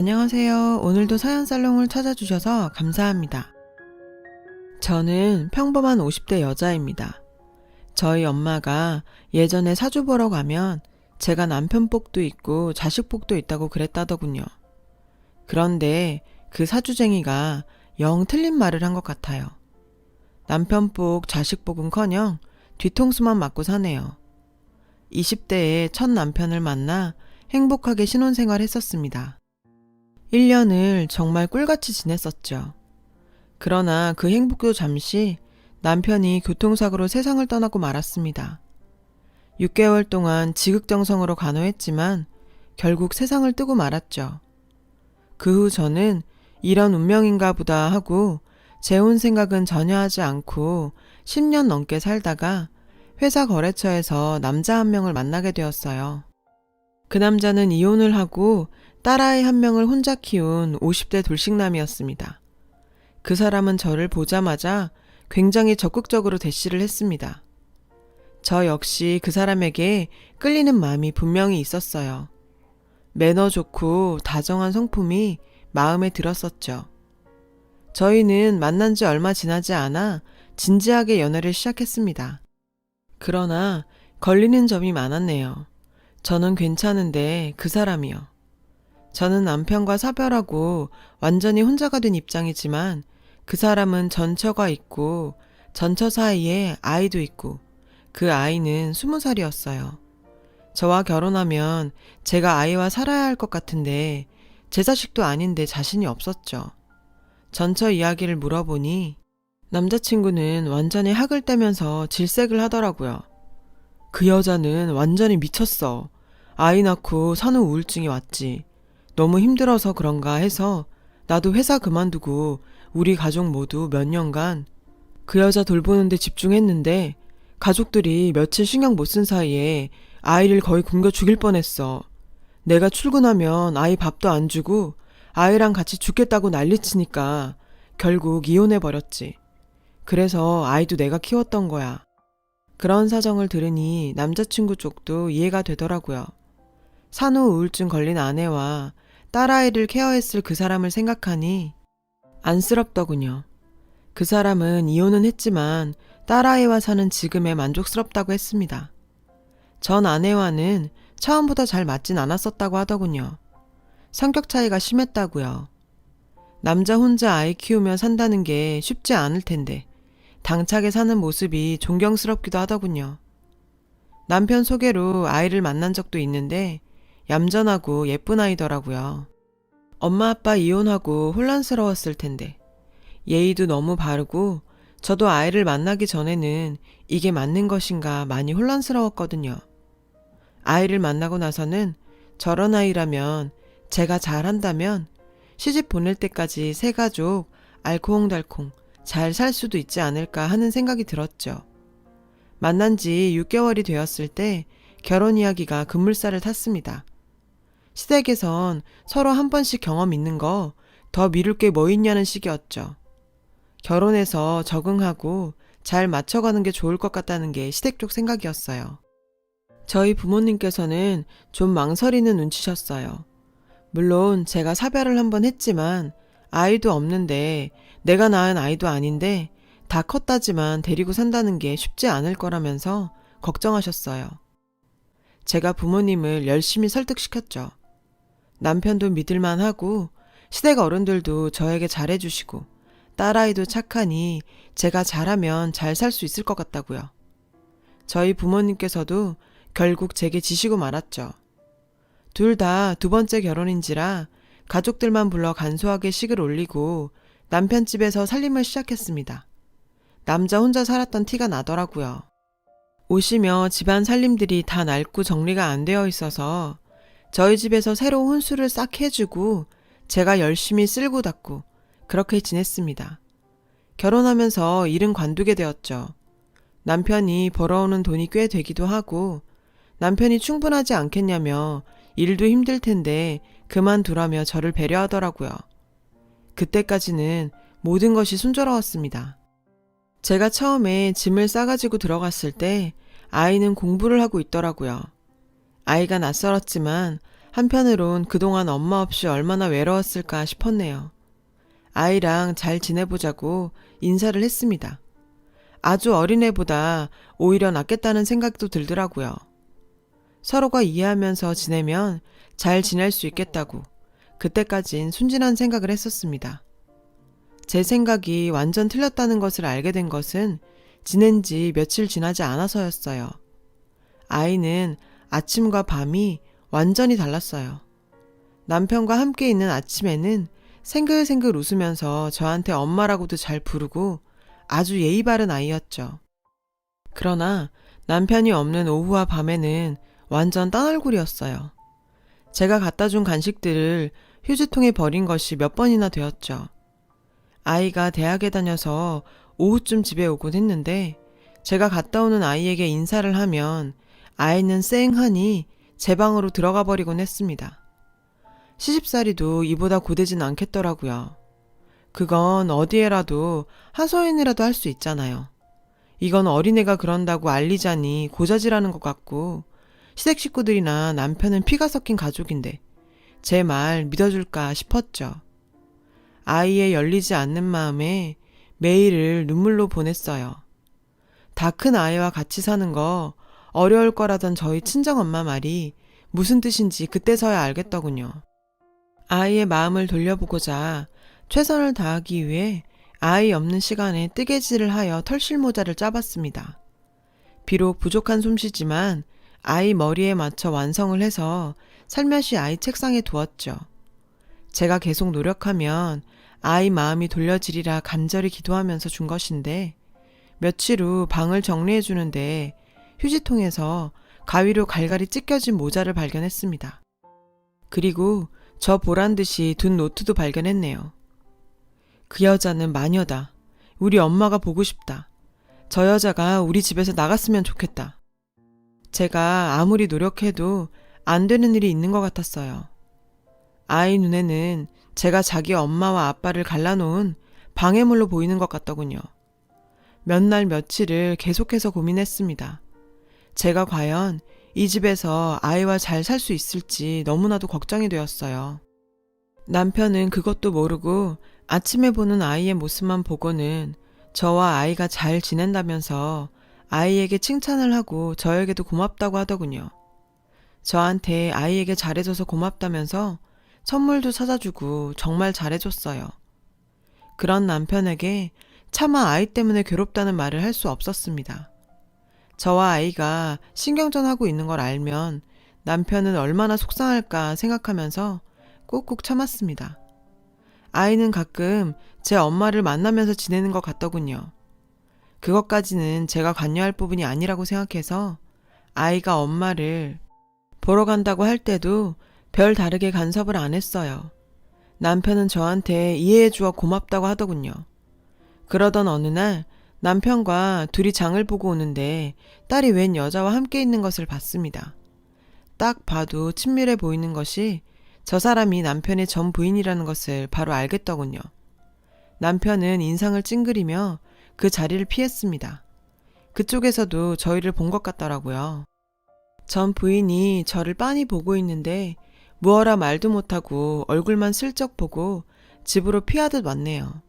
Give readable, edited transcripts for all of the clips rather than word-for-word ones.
안녕하세요. 오늘도 사연살롱을 찾아주셔서 감사합니다. 저는 평범한 50대 여자입니다. 저희 엄마가 예전에 사주 보러 가면 제가 남편 복도 있고 자식 복도 있다고 그랬다더군요. 그런데 그 사주쟁이가 영 틀린 말을 한 것 같아요. 남편 복, 자식 복은커녕 뒤통수만 맞고 사네요. 20대에 첫 남편을 만나 행복하게 신혼생활 했었습니다. 1년을 정말 꿀같이 지냈었죠. 그러나 그 행복도 잠시 남편이 교통사고로 세상을 떠나고 말았습니다. 6개월 동안 지극정성으로 간호했지만 결국 세상을 뜨고 말았죠. 그 후 저는 이런 운명인가 보다 하고 재혼 생각은 전혀 하지 않고 10년 넘게 살다가 회사 거래처에서 남자 한 명을 만나게 되었어요. 그 남자는 이혼을 하고 딸아이 한 명을 혼자 키운 50대 돌싱남이었습니다. 그 사람은 저를 보자마자 굉장히 적극적으로 대시를 했습니다. 저 역시 그 사람에게 끌리는 마음이 분명히 있었어요. 매너 좋고 다정한 성품이 마음에 들었었죠. 저희는 만난 지 얼마 지나지 않아 진지하게 연애를 시작했습니다. 그러나 걸리는 점이 많았네요. 저는 괜찮은데 그 사람이요. 저는 남편과 사별하고 완전히 혼자가 된 입장이지만 그 사람은 전처가 있고 전처 사이에 아이도 있고 그 아이는 20살이었어요. 저와 결혼하면 제가 아이와 살아야 할 것 같은데 제 자식도 아닌데 자신이 없었죠. 전처 이야기를 물어보니 남자친구는 완전히 학을 떼면서 질색을 하더라고요. 그 여자는 완전히 미쳤어. 아이 낳고 산후 우울증이 왔지. 너무 힘들어서 그런가 해서 나도 회사 그만두고 우리 가족 모두 몇 년간 그 여자 돌보는데 집중했는데 가족들이 며칠 신경 못 쓴 사이에 아이를 거의 굶겨 죽일 뻔했어. 내가 출근하면 아이 밥도 안 주고 아이랑 같이 죽겠다고 난리치니까 결국 이혼해버렸지. 그래서 아이도 내가 키웠던 거야. 그런 사정을 들으니 남자친구 쪽도 이해가 되더라고요. 산후 우울증 걸린 아내와 딸아이를 케어했을 그 사람을 생각하니 안쓰럽더군요. 그 사람은 이혼은 했지만 딸아이와 사는 지금에 만족스럽다고 했습니다. 전 아내와는 처음보다 잘 맞진 않았었다고 하더군요. 성격 차이가 심했다고요. 남자 혼자 아이 키우며 산다는 게 쉽지 않을 텐데 당차게 사는 모습이 존경스럽기도 하더군요. 남편 소개로 아이를 만난 적도 있는데 얌전하고 예쁜 아이더라고요. 엄마 아빠 이혼하고 혼란스러웠을 텐데 예의도 너무 바르고 저도 아이를 만나기 전에는 이게 맞는 것인가 많이 혼란스러웠거든요. 아이를 만나고 나서는 저런 아이라면 제가 잘한다면 시집 보낼 때까지 새 가족 알콩달콩 잘 살 수도 있지 않을까 하는 생각이 들었죠. 만난 지 6개월이 되었을 때 결혼 이야기가 급물살을 탔습니다. 시댁에선 서로 한 번씩 경험 있는 거 더 미룰 게 뭐 있냐는 식이었죠. 결혼해서 적응하고 잘 맞춰가는 게 좋을 것 같다는 게 시댁 쪽 생각이었어요. 저희 부모님께서는 좀 망설이는 눈치셨어요. 물론 제가 사별을 한번 했지만 아이도 없는데 내가 낳은 아이도 아닌데 다 컸다지만 데리고 산다는 게 쉽지 않을 거라면서 걱정하셨어요. 제가 부모님을 열심히 설득시켰죠. 남편도 믿을만 하고 시댁 어른들도 저에게 잘해주시고 딸아이도 착하니 제가 잘하면 잘 살 수 있을 것 같다고요. 저희 부모님께서도 결국 제게 지시고 말았죠. 둘 다 두 번째 결혼인지라 가족들만 불러 간소하게 식을 올리고 남편 집에서 살림을 시작했습니다. 남자 혼자 살았던 티가 나더라고요. 오시며 집안 살림들이 다 낡고 정리가 안 되어 있어서 저희 집에서 새로 혼수를 싹 해주고 제가 열심히 쓸고 닦고 그렇게 지냈습니다. 결혼하면서 일은 관두게 되었죠. 남편이 벌어오는 돈이 꽤 되기도 하고 남편이 충분하지 않겠냐며 일도 힘들 텐데 그만두라며 저를 배려하더라고요. 그때까지는 모든 것이 순조로웠습니다. 제가 처음에 짐을 싸가지고 들어갔을 때 아이는 공부를 하고 있더라고요. 아이가 낯설었지만 한편으론 그동안 엄마 없이 얼마나 외로웠을까 싶었네요. 아이랑 잘 지내보자고 인사를 했습니다. 아주 어린애보다 오히려 낫겠다는 생각도 들더라고요. 서로가 이해하면서 지내면 잘 지낼 수 있겠다고 그때까진 순진한 생각을 했었습니다. 제 생각이 완전 틀렸다는 것을 알게 된 것은 지낸 지 며칠 지나지 않아서였어요. 아이는 아침과 밤이 완전히 달랐어요. 남편과 함께 있는 아침에는 생글생글 웃으면서 저한테 엄마라고도 잘 부르고 아주 예의 바른 아이였죠. 그러나 남편이 없는 오후와 밤에는 완전 딴 얼굴이었어요. 제가 갖다 준 간식들을 휴지통에 버린 것이 몇 번이나 되었죠. 아이가 대학에 다녀서 오후쯤 집에 오곤 했는데 제가 갔다 오는 아이에게 인사를 하면 아이는 쌩하니 제 방으로 들어가 버리곤 했습니다. 시집살이도 이보다 고되진 않겠더라고요. 그건 어디에라도 하소연이라도 할 수 있잖아요. 이건 어린애가 그런다고 알리자니 고자질하는 것 같고 시댁 식구들이나 남편은 피가 섞인 가족인데 제 말 믿어줄까 싶었죠. 아이의 열리지 않는 마음에 매일을 눈물로 보냈어요. 다 큰 아이와 같이 사는 거 어려울 거라던 저희 친정엄마 말이 무슨 뜻인지 그때서야 알겠더군요. 아이의 마음을 돌려보고자 최선을 다하기 위해 아이 없는 시간에 뜨개질을 하여 털실모자를 짜봤습니다. 비록 부족한 솜씨지만 아이 머리에 맞춰 완성을 해서 살며시 아이 책상에 두었죠. 제가 계속 노력하면 아이 마음이 돌려지리라 간절히 기도하면서 준 것인데 며칠 후 방을 정리해 주는데 휴지통에서 가위로 갈갈이 찢겨진 모자를 발견했습니다. 그리고 저 보란 듯이 둔 노트도 발견했네요. 그 여자는 마녀다. 우리 엄마가 보고 싶다. 저 여자가 우리 집에서 나갔으면 좋겠다. 제가 아무리 노력해도 안 되는 일이 있는 것 같았어요. 아이 눈에는 제가 자기 엄마와 아빠를 갈라놓은 방해물로 보이는 것 같더군요. 몇 날 며칠을 계속해서 고민했습니다. 제가 과연 이 집에서 아이와 잘 살 수 있을지 너무나도 걱정이 되었어요. 남편은 그것도 모르고 아침에 보는 아이의 모습만 보고는 저와 아이가 잘 지낸다면서 아이에게 칭찬을 하고 저에게도 고맙다고 하더군요. 저한테 아이에게 잘해줘서 고맙다면서 선물도 사다주고 정말 잘해줬어요. 그런 남편에게 차마 아이 때문에 괴롭다는 말을 할 수 없었습니다. 저와 아이가 신경전하고 있는 걸 알면 남편은 얼마나 속상할까 생각하면서 꾹꾹 참았습니다. 아이는 가끔 제 엄마를 만나면서 지내는 것 같더군요. 그것까지는 제가 관여할 부분이 아니라고 생각해서 아이가 엄마를 보러 간다고 할 때도 별 다르게 간섭을 안 했어요. 남편은 저한테 이해해 주어 고맙다고 하더군요. 그러던 어느 날 남편과 둘이 장을 보고 오는데 딸이 웬 여자와 함께 있는 것을 봤습니다. 딱 봐도 친밀해 보이는 것이 저 사람이 남편의 전 부인이라는 것을 바로 알겠더군요. 남편은 인상을 찡그리며 그 자리를 피했습니다. 그쪽에서도 저희를 본 것 같더라고요. 전 부인이 저를 빤히 보고 있는데 무어라 말도 못하고 얼굴만 슬쩍 보고 집으로 피하듯 왔네요.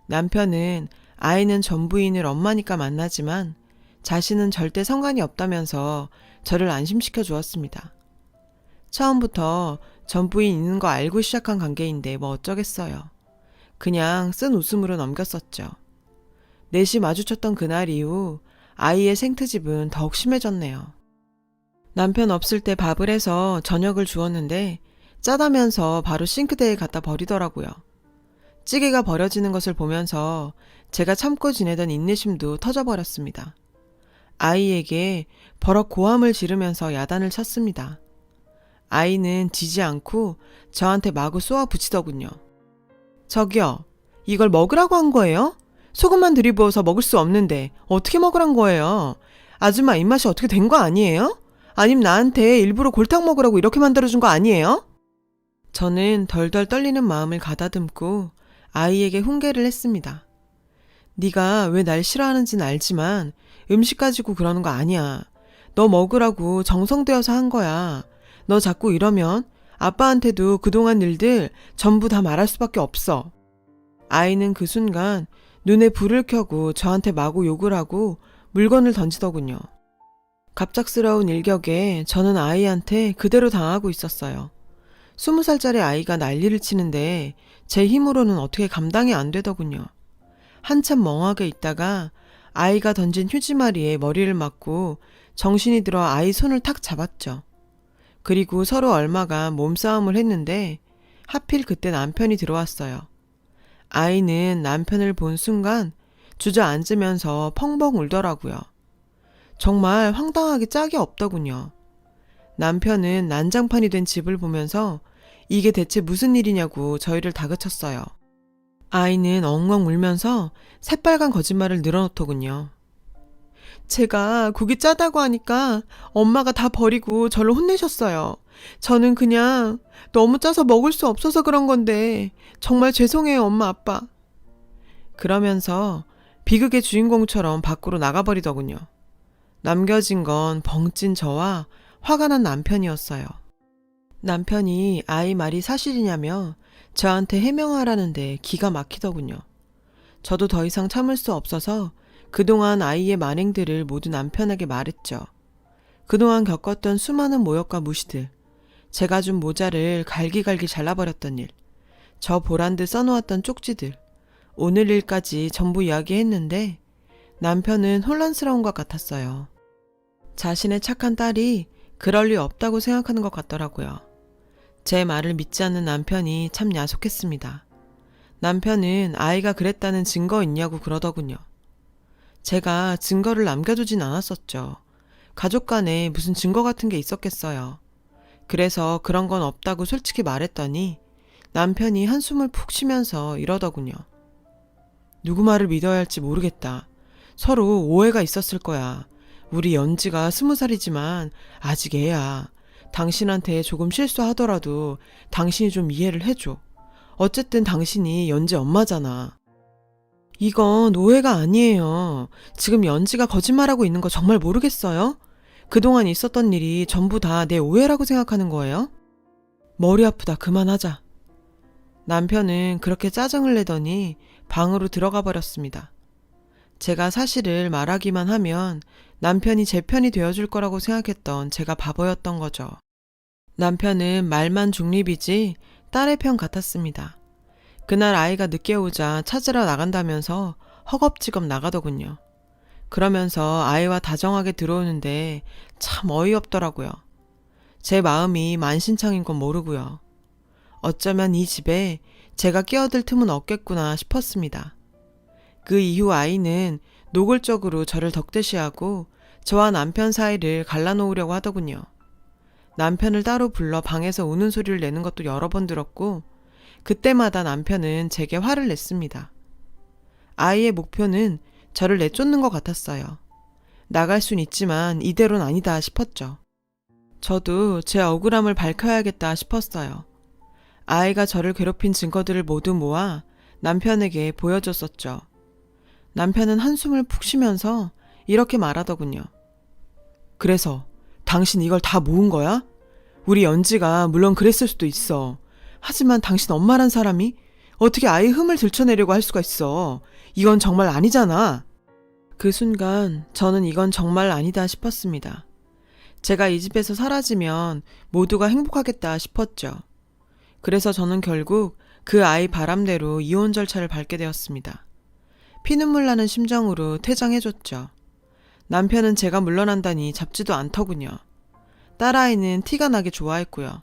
남편은 아이는 전 부인을 엄마니까 만나지만 자신은 절대 상관이 없다면서 저를 안심시켜 주었습니다. 처음부터 전 부인 있는 거 알고 시작한 관계인데 뭐 어쩌겠어요. 그냥 쓴 웃음으로 넘겼었죠. 넷이 마주쳤던 그날 이후 아이의 생트집은 더욱 심해졌네요. 남편 없을 때 밥을 해서 저녁을 주었는데 짜다면서 바로 싱크대에 갖다 버리더라고요. 찌개가 버려지는 것을 보면서 제가 참고 지내던 인내심도 터져버렸습니다. 아이에게 버럭 고함을 지르면서 야단을 쳤습니다. 아이는 지지 않고 저한테 마구 쏘아 붙이더군요. 저기요, 이걸 먹으라고 한 거예요? 소금만 들이부어서 먹을 수 없는데 어떻게 먹으란 거예요? 아줌마 입맛이 어떻게 된 거 아니에요? 아님 나한테 일부러 골탕 먹으라고 이렇게 만들어준 거 아니에요? 저는 덜덜 떨리는 마음을 가다듬고 아이에게 훈계를 했습니다. 네가 왜 날 싫어하는지는 알지만 음식 가지고 그러는 거 아니야. 너 먹으라고 정성되어서 한 거야. 너 자꾸 이러면 아빠한테도 그동안 일들 전부 다 말할 수밖에 없어. 아이는 그 순간 눈에 불을 켜고 저한테 마구 욕을 하고 물건을 던지더군요. 갑작스러운 일격에 저는 아이한테 그대로 당하고 있었어요. 20살짜리 아이가 난리를 치는데 제 힘으로는 어떻게 감당이 안 되더군요. 한참 멍하게 있다가 아이가 던진 휴지마리에 머리를 맞고 정신이 들어 아이 손을 탁 잡았죠. 그리고 서로 얼마간 몸싸움을 했는데 하필 그때 남편이 들어왔어요. 아이는 남편을 본 순간 주저앉으면서 펑펑 울더라고요. 정말 황당하게 짝이 없더군요. 남편은 난장판이 된 집을 보면서 이게 대체 무슨 일이냐고 저희를 다그쳤어요. 아이는 엉엉 울면서 새빨간 거짓말을 늘어놓더군요. 제가 국이 짜다고 하니까 엄마가 다 버리고 저를 혼내셨어요. 저는 그냥 너무 짜서 먹을 수 없어서 그런 건데 정말 죄송해요, 엄마, 아빠. 그러면서 비극의 주인공처럼 밖으로 나가버리더군요. 남겨진 건 벙찐 저와 화가 난 남편이었어요. 남편이 아이 말이 사실이냐며 저한테 해명하라는데 기가 막히더군요. 저도 더 이상 참을 수 없어서 그동안 아이의 만행들을 모두 남편에게 말했죠. 그동안 겪었던 수많은 모욕과 무시들, 제가 준 모자를 갈기갈기 잘라버렸던 일, 저 보란듯 써놓았던 쪽지들, 오늘 일까지 전부 이야기했는데 남편은 혼란스러운 것 같았어요. 자신의 착한 딸이 그럴 리 없다고 생각하는 것 같더라고요. 제 말을 믿지 않는 남편이 참 야속했습니다. 남편은 아이가 그랬다는 증거 있냐고 그러더군요. 제가 증거를 남겨두진 않았었죠. 가족 간에 무슨 증거 같은 게 있었겠어요. 그래서 그런 건 없다고 솔직히 말했더니 남편이 한숨을 푹 쉬면서 이러더군요. 누구 말을 믿어야 할지 모르겠다. 서로 오해가 있었을 거야. 우리 연지가 20살이지만 아직 애야. 당신한테 조금 실수하더라도 당신이 좀 이해를 해줘. 어쨌든 당신이 연지 엄마잖아. 이건 오해가 아니에요. 지금 연지가 거짓말하고 있는 거 정말 모르겠어요? 그동안 있었던 일이 전부 다 내 오해라고 생각하는 거예요? 머리 아프다. 그만하자. 남편은 그렇게 짜증을 내더니 방으로 들어가 버렸습니다. 제가 사실을 말하기만 하면 남편이 제 편이 되어줄 거라고 생각했던 제가 바보였던 거죠. 남편은 말만 중립이지 딸의 편 같았습니다. 그날 아이가 늦게 오자 찾으러 나간다면서 허겁지겁 나가더군요. 그러면서 아이와 다정하게 들어오는데 참 어이없더라고요. 제 마음이 만신창인 건 모르고요. 어쩌면 이 집에 제가 끼어들 틈은 없겠구나 싶었습니다. 그 이후 아이는 노골적으로 저를 덕대시하고 저와 남편 사이를 갈라놓으려고 하더군요. 남편을 따로 불러 방에서 우는 소리를 내는 것도 여러 번 들었고 그때마다 남편은 제게 화를 냈습니다. 아이의 목표는 저를 내쫓는 것 같았어요. 나갈 순 있지만 이대로는 아니다 싶었죠. 저도 제 억울함을 밝혀야겠다 싶었어요. 아이가 저를 괴롭힌 증거들을 모두 모아 남편에게 보여줬었죠. 남편은 한숨을 푹 쉬면서 이렇게 말하더군요. 그래서 당신 이걸 다 모은 거야? 우리 연지가 물론 그랬을 수도 있어. 하지만 당신 엄마란 사람이 어떻게 아이 흠을 들춰내려고 할 수가 있어. 이건 정말 아니잖아. 그 순간 저는 이건 정말 아니다 싶었습니다. 제가 이 집에서 사라지면 모두가 행복하겠다 싶었죠. 그래서 저는 결국 그 아이 바람대로 이혼 절차를 밟게 되었습니다. 피눈물 나는 심정으로 퇴장해줬죠. 남편은 제가 물러난다니 잡지도 않더군요. 딸아이는 티가 나게 좋아했고요.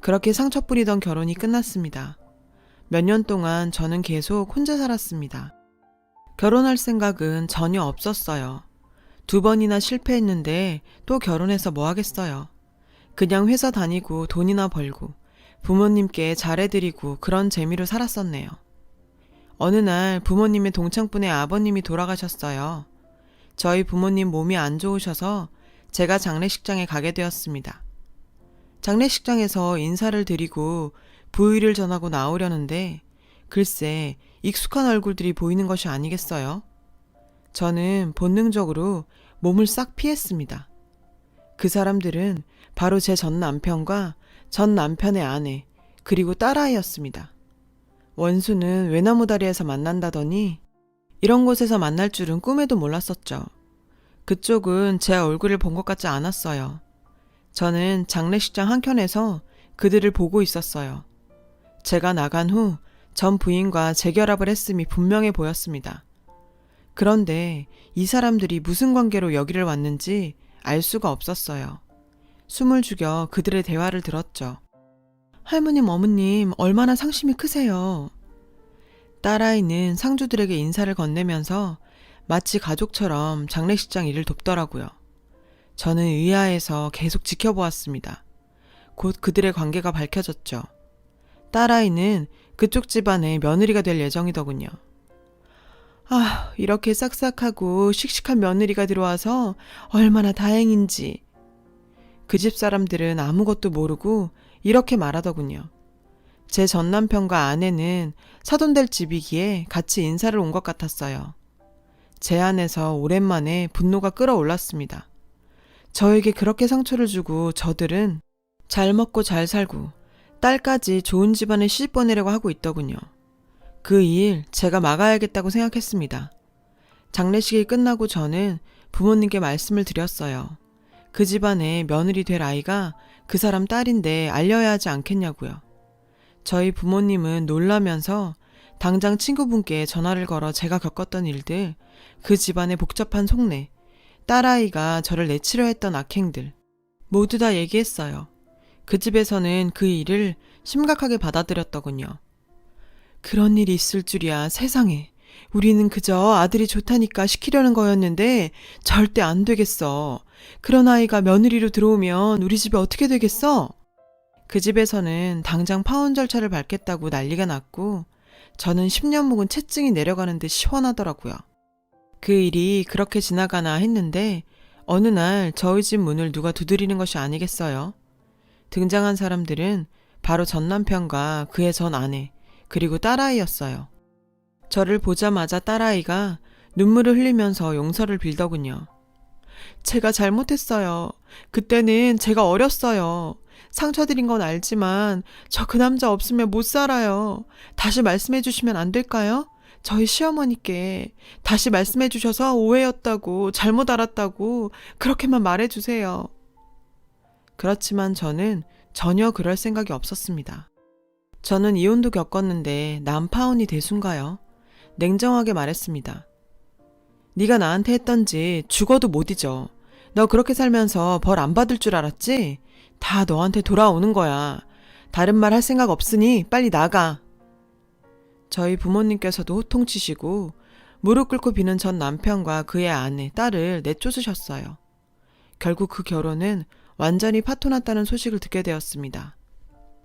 그렇게 상처 뿌리던 결혼이 끝났습니다. 몇 년 동안 저는 계속 혼자 살았습니다. 결혼할 생각은 전혀 없었어요. 2번이나 실패했는데 또 결혼해서 뭐 하겠어요. 그냥 회사 다니고 돈이나 벌고 부모님께 잘해드리고 그런 재미로 살았었네요. 어느 날 부모님의 동창분의 아버님이 돌아가셨어요. 저희 부모님 몸이 안 좋으셔서 제가 장례식장에 가게 되었습니다. 장례식장에서 인사를 드리고 부의를 전하고 나오려는데 글쎄 익숙한 얼굴들이 보이는 것이 아니겠어요? 저는 본능적으로 몸을 싹 피했습니다. 그 사람들은 바로 제 전 남편과 전 남편의 아내, 그리고 딸아이였습니다. 원수는 외나무 다리에서 만난다더니 이런 곳에서 만날 줄은 꿈에도 몰랐었죠. 그쪽은 제 얼굴을 본 것 같지 않았어요. 저는 장례식장 한켠에서 그들을 보고 있었어요. 제가 나간 후 전 부인과 재결합을 했음이 분명해 보였습니다. 그런데 이 사람들이 무슨 관계로 여기를 왔는지 알 수가 없었어요. 숨을 죽여 그들의 대화를 들었죠. 할머님, 어머님, 얼마나 상심이 크세요. 딸아이는 상주들에게 인사를 건네면서 마치 가족처럼 장례식장 일을 돕더라고요. 저는 의아해서 계속 지켜보았습니다. 곧 그들의 관계가 밝혀졌죠. 딸아이는 그쪽 집안의 며느리가 될 예정이더군요. 아, 이렇게 싹싹하고 씩씩한 며느리가 들어와서 얼마나 다행인지. 그 집 사람들은 아무것도 모르고 이렇게 말하더군요. 제 전남편과 아내는 사돈될 집이기에 같이 인사를 온 것 같았어요. 제 안에서 오랜만에 분노가 끌어올랐습니다. 저에게 그렇게 상처를 주고 저들은 잘 먹고 잘 살고 딸까지 좋은 집안에 시집 보내려고 하고 있더군요. 그 일 제가 막아야겠다고 생각했습니다. 장례식이 끝나고 저는 부모님께 말씀을 드렸어요. 그 집안에 며느리 될 아이가 그 사람 딸인데 알려야 하지 않겠냐고요. 저희 부모님은 놀라면서 당장 친구분께 전화를 걸어 제가 겪었던 일들, 그 집안의 복잡한 속내, 딸아이가 저를 내치려 했던 악행들 모두 다 얘기했어요. 그 집에서는 그 일을 심각하게 받아들였더군요. 그런 일이 있을 줄이야, 세상에. 우리는 그저 아들이 좋다니까 시키려는 거였는데 절대 안 되겠어. 그런 아이가 며느리로 들어오면 우리 집에 어떻게 되겠어? 그 집에서는 당장 파혼 절차를 밟겠다고 난리가 났고 저는 10년 묵은 채증이 내려가는 듯 시원하더라고요. 그 일이 그렇게 지나가나 했는데 어느 날 저희 집 문을 누가 두드리는 것이 아니겠어요? 등장한 사람들은 바로 전 남편과 그의 전 아내, 그리고 딸아이였어요. 저를 보자마자 딸아이가 눈물을 흘리면서 용서를 빌더군요. 제가 잘못했어요. 그때는 제가 어렸어요. 상처드린 건 알지만 저 그 남자 없으면 못 살아요. 다시 말씀해 주시면 안 될까요? 저희 시어머니께 다시 말씀해 주셔서 오해였다고, 잘못 알았다고 그렇게만 말해 주세요. 그렇지만 저는 전혀 그럴 생각이 없었습니다. 저는 이혼도 겪었는데 남파혼이 대수인가요? 냉정하게 말했습니다. 네가 나한테 했던지 죽어도 못 잊어. 너 그렇게 살면서 벌 안 받을 줄 알았지? 다 너한테 돌아오는 거야. 다른 말 할 생각 없으니 빨리 나가. 저희 부모님께서도 호통치시고 무릎 꿇고 비는 전 남편과 그의 아내, 딸을 내쫓으셨어요. 결국 그 결혼은 완전히 파토났다는 소식을 듣게 되었습니다.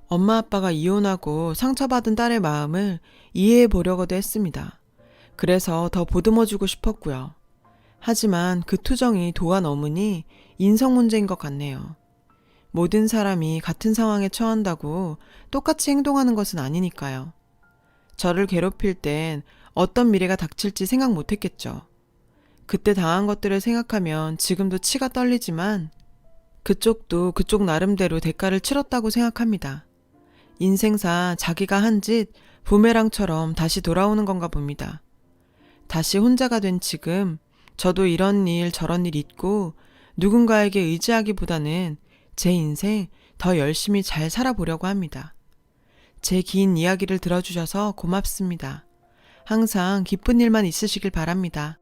엄마 아빠가 이혼하고 상처받은 딸의 마음을 이해해 보려고도 했습니다. 그래서 더 보듬어주고 싶었고요. 하지만 그 투정이 도가 넘으니 인성 문제인 것 같네요. 모든 사람이 같은 상황에 처한다고 똑같이 행동하는 것은 아니니까요. 저를 괴롭힐 땐 어떤 미래가 닥칠지 생각 못했겠죠. 그때 당한 것들을 생각하면 지금도 치가 떨리지만 그쪽도 그쪽 나름대로 대가를 치렀다고 생각합니다. 인생사 자기가 한 짓 부메랑처럼 다시 돌아오는 건가 봅니다. 다시 혼자가 된 지금 저도 이런 일 저런 일 있고 누군가에게 의지하기보다는 제 인생 더 열심히 잘 살아보려고 합니다. 제 긴 이야기를 들어주셔서 고맙습니다. 항상 기쁜 일만 있으시길 바랍니다.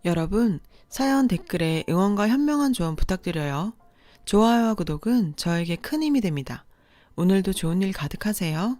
여러분, 사연 댓글에 응원과 현명한 조언 부탁드려요. 좋아요와 구독은 저에게 큰 힘이 됩니다. 오늘도 좋은 일 가득하세요.